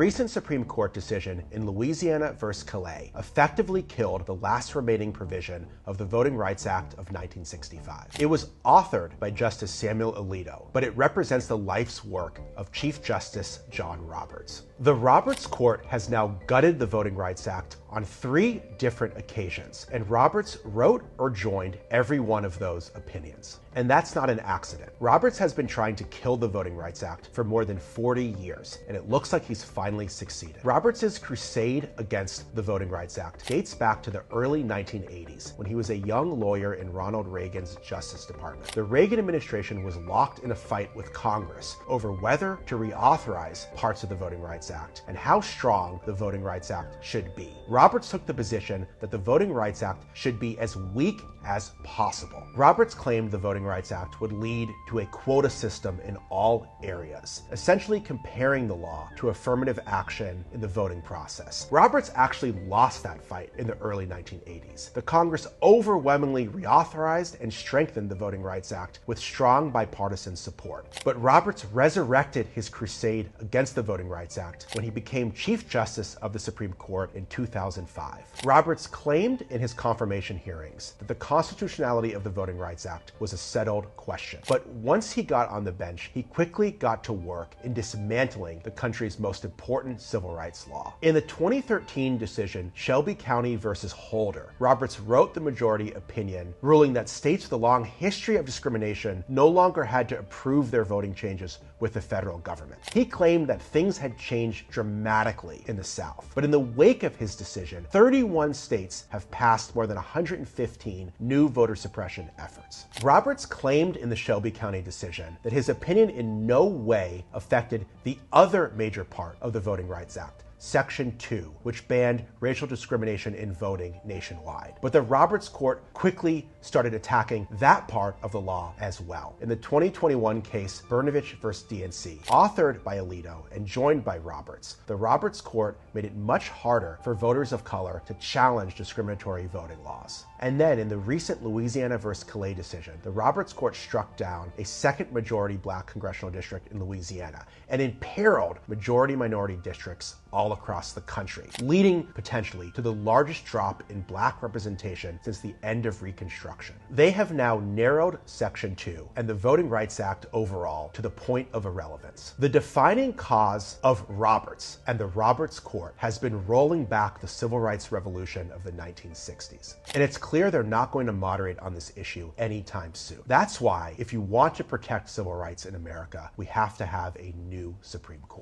recent Supreme Court decision in Louisiana versus Callais effectively killed the last remaining provision of the Voting Rights Act of 1965. It was authored by Justice Samuel Alito, but it represents the life's work of Chief Justice John Roberts. The Roberts Court has now gutted the Voting Rights Act on 3 different occasions, and Roberts wrote or joined every one of those opinions. And that's not an accident. Roberts has been trying to kill the Voting Rights Act for more than 40 years, and it looks like he's finally succeeded. Roberts' crusade against the Voting Rights Act dates back to the early 1980s, when he was a young lawyer in Ronald Reagan's Justice Department. The Reagan administration was locked in a fight with Congress over whether to reauthorize parts of the Voting Rights Act and how strong the Voting Rights Act should be. Roberts took the position that the Voting Rights Act should be as weak as possible. Roberts claimed the Voting Rights Act would lead to a quota system in all areas, essentially comparing the law to affirmative action in the voting process. Roberts actually lost that fight in the early 1980s. The Congress overwhelmingly reauthorized and strengthened the Voting Rights Act with strong bipartisan support. But Roberts resurrected his crusade against the Voting Rights Act when he became Chief Justice of the Supreme Court in 2005. Roberts claimed in his confirmation hearings that the constitutionality of the Voting Rights Act was a settled question. But once he got on the bench, he quickly got to work in dismantling the country's most important civil rights law. In the 2013 decision, Shelby County versus Holder, Roberts wrote the majority opinion, ruling that states with a long history of discrimination no longer had to approve their voting changes with the federal government. He claimed that things had changed dramatically in the South. But in the wake of his decision, 31 states have passed more than 115 new voter suppression efforts. Roberts claimed in the Shelby County decision that his opinion in no way affected the other major part of the Voting Rights Act, Section 2, which banned racial discrimination in voting nationwide. But the Roberts Court quickly started attacking that part of the law as well. In the 2021 case, Brnovich versus DNC, authored by Alito and joined by Roberts, the Roberts Court made it much harder for voters of color to challenge discriminatory voting laws. And then in the recent Louisiana versus Callais decision, the Roberts Court struck down a second majority black congressional district in Louisiana and imperiled majority minority districts all across the country, leading potentially to the largest drop in black representation since the end of Reconstruction. They have now narrowed Section 2 and the Voting Rights Act overall to the point of irrelevance. The defining cause of Roberts and the Roberts Court has been rolling back the civil rights revolution of the 1960s. And it's clear they're not going to moderate on this issue anytime soon. That's why, if you want to protect civil rights in America, we have to have a new Supreme Court.